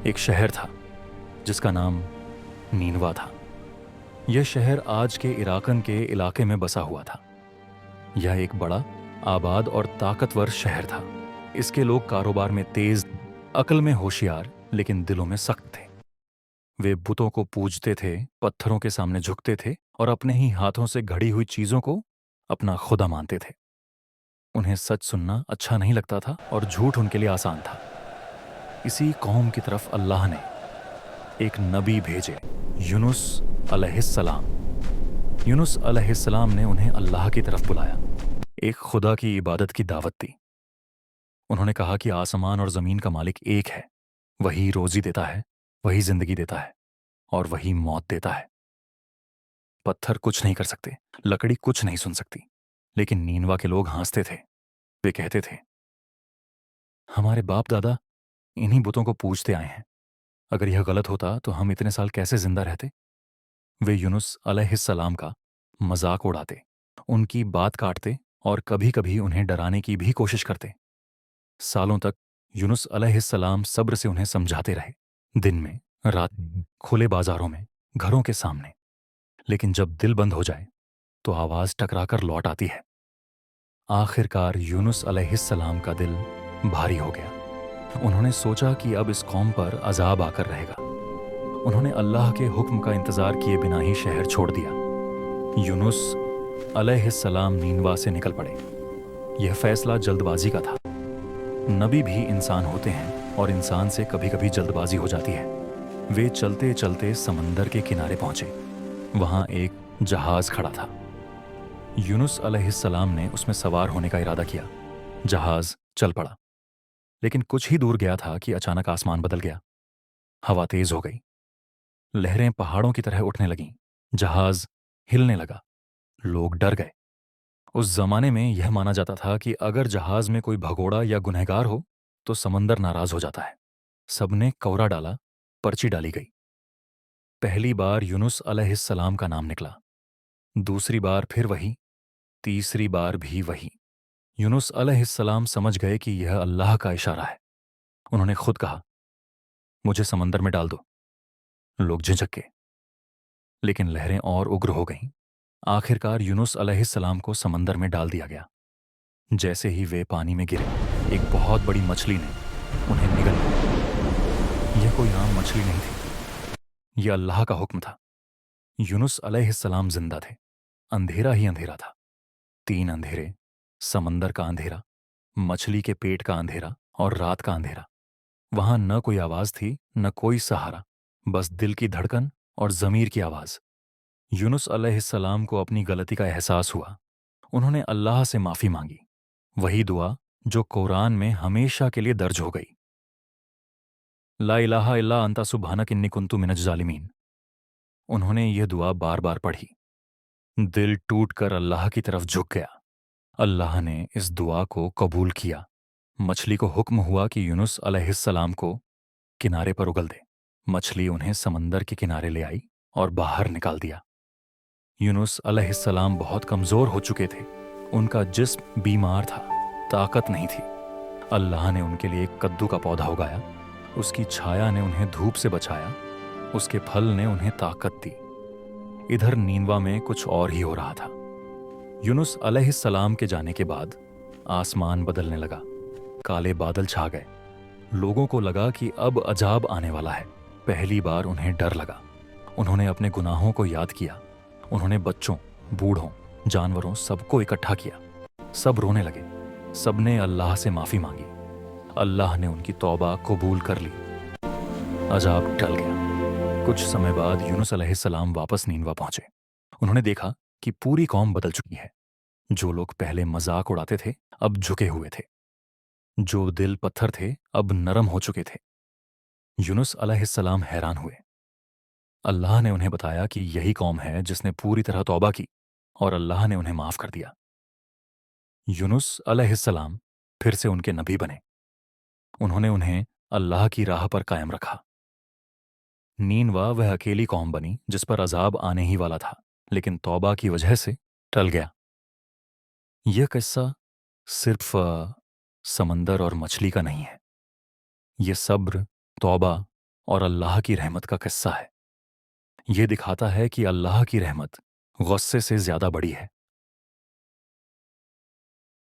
ایک شہر تھا جس کا نام نینوا تھا۔ یہ شہر آج کے عراقن کے علاقے میں بسا ہوا تھا۔ یہ ایک بڑا، آباد اور طاقتور شہر تھا۔ اس کے لوگ کاروبار میں تیز، عقل میں ہوشیار، لیکن دلوں میں سخت تھے۔ وہ بتوں کو پوجتے تھے، پتھروں کے سامنے جھکتے تھے اور اپنے ہی ہاتھوں سے گھڑی ہوئی چیزوں کو اپنا خدا مانتے تھے۔ انہیں سچ سننا اچھا نہیں لگتا تھا اور جھوٹ ان کے لیے آسان تھا۔ اسی قوم کی طرف اللہ نے ایک نبی بھیجے، یونس علیہ السلام۔ یونس علیہ السلام نے انہیں اللہ کی طرف بلایا، ایک خدا کی عبادت کی دعوت دی۔ انہوں نے کہا کہ آسمان اور زمین کا مالک ایک ہے، وہی روزی دیتا ہے، وہی زندگی دیتا ہے اور وہی موت دیتا ہے۔ پتھر کچھ نہیں کر سکتے، لکڑی کچھ نہیں سن سکتی، لیکن نینوا کے لوگ ہنستے تھے۔ وہ کہتے تھے، ہمارے باپ دادا انہی بتوں کو پوجتے آئے ہیں، اگر یہ غلط ہوتا تو ہم اتنے سال کیسے زندہ رہتے؟ وہ یونس علیہ السلام کا مذاق اڑاتے، ان کی بات کاٹتے اور کبھی کبھی انہیں ڈرانے کی بھی کوشش کرتے۔ سالوں تک یونس علیہ السلام صبر سے انہیں سمجھاتے رہے، دن میں، رات میں، کھلے بازاروں میں، گھروں کے سامنے۔ لیکن جب دل بند ہو جائے تو آواز ٹکرا کر لوٹ آتی ہے۔ آخر کار یونس علیہ السلام کا دل بھاری ہو گیا۔ انہوں نے سوچا کہ اب اس قوم پر عذاب آ کر رہے گا۔ انہوں نے اللہ کے حکم کا انتظار کیے بنا ہی شہر چھوڑ دیا۔ یونس علیہ السلام نینوا سے نکل پڑے۔ یہ فیصلہ جلد بازی کا تھا۔ نبی بھی انسان ہوتے ہیں اور انسان سے کبھی کبھی جلد بازی ہو جاتی ہے۔ وہ چلتے چلتے سمندر کے کنارے پہنچے۔ وہاں ایک جہاز کھڑا تھا۔ یونس علیہ السلام نے اس میں سوار ہونے کا ارادہ کیا۔ جہاز چل پڑا، لیکن کچھ ہی دور گیا تھا کہ اچانک آسمان بدل گیا۔ ہوا تیز ہو گئی، لہریں پہاڑوں کی طرح اٹھنے لگیں، جہاز ہلنے لگا۔ لوگ ڈر گئے۔ اس زمانے میں یہ مانا جاتا تھا کہ اگر جہاز میں کوئی بھگوڑا یا گنہگار ہو تو سمندر ناراض ہو جاتا ہے۔ سب نے کورا ڈالا، پرچی ڈالی گئی۔ پہلی بار یونس علیہ السلام کا نام نکلا، دوسری بار پھر وہی، تیسری بار بھی وہی۔ یونس علیہ السلام سمجھ گئے کہ یہ اللہ کا اشارہ ہے۔ انہوں نے خود کہا، مجھے سمندر میں ڈال دو۔ لوگ جھنجک گئے، لیکن لہریں اور اگر ہو گئیں۔ آخر کار یونس علیہ السلام کو سمندر میں ڈال دیا گیا۔ جیسے ہی وہ پانی میں گرے، ایک بہت بڑی مچھلی نے انہیں نگل لیا۔ یہ کوئی عام مچھلی نہیں تھی، یہ اللہ کا حکم تھا۔ یونس علیہ السلام زندہ تھے۔ اندھیرا ہی اندھیرا تھا، تین اندھیرے، سمندر کا اندھیرا، مچھلی کے پیٹ کا اندھیرا اور رات کا اندھیرا۔ وہاں نہ کوئی آواز تھی، نہ کوئی سہارا، بس دل کی دھڑکن اور ضمیر کی آواز۔ یونس علیہ السلام کو اپنی غلطی کا احساس ہوا۔ انہوں نے اللہ سے معافی مانگی، وہی دعا جو قرآن میں ہمیشہ کے لیے درج ہو گئی، لا الہ الا انت سبحانک انی کنت من الظالمین۔ انہوں نے یہ دعا بار بار پڑھی۔ دل ٹوٹ کر اللہ کی طرف جھک گیا۔ اللہ نے اس دعا کو قبول کیا۔ مچھلی کو حکم ہوا کہ یونس علیہ السلام کو کنارے پر اگل دے۔ مچھلی انہیں سمندر کے کنارے لے آئی اور باہر نکال دیا۔ یونس علیہ السلام بہت کمزور ہو چکے تھے، ان کا جسم بیمار تھا، طاقت نہیں تھی۔ اللہ نے ان کے لیے ایک کدو کا پودا اگایا، اس کی چھایا نے انہیں دھوپ سے بچایا، اس کے پھل نے انہیں طاقت دی۔ ادھر نینوا میں کچھ اور ہی ہو رہا تھا۔ یونس علیہ السلام کے جانے کے بعد آسمان بدلنے لگا، کالے بادل چھا گئے۔ لوگوں کو لگا کہ اب عذاب آنے والا ہے۔ پہلی بار انہیں ڈر لگا۔ انہوں نے اپنے گناہوں کو یاد کیا۔ انہوں نے بچوں، بوڑھوں، جانوروں سب کو اکٹھا کیا۔ سب رونے لگے، سب نے اللہ سے معافی مانگی۔ اللہ نے ان کی توبہ قبول کر لی۔ عذاب ٹل گیا۔ کچھ سمے بعد یونس علیہ السلام واپس نینوا پہنچے۔ انہوں نے دیکھا کہ پوری قوم بدل چکی ہے۔ جو لوگ پہلے مذاق اڑاتے تھے اب جھکے ہوئے تھے، جو دل پتھر تھے اب نرم ہو چکے تھے۔ یونس علیہ السلام حیران ہوئے۔ اللہ نے انہیں بتایا کہ یہی قوم ہے جس نے پوری طرح توبہ کی اور اللہ نے انہیں معاف کر دیا۔ یونس علیہ السلام پھر سے ان کے نبی بنے۔ انہوں نے انہیں اللہ کی راہ پر قائم رکھا۔ نینوا وہ اکیلی قوم بنی جس پر عذاب آنے ہی والا تھا، لیکن توبہ کی وجہ سے ٹل گیا۔ یہ قصہ صرف سمندر اور مچھلی کا نہیں ہے، یہ صبر، توبہ اور اللہ کی رحمت کا قصہ ہے۔ یہ دکھاتا ہے کہ اللہ کی رحمت غصے سے زیادہ بڑی ہے۔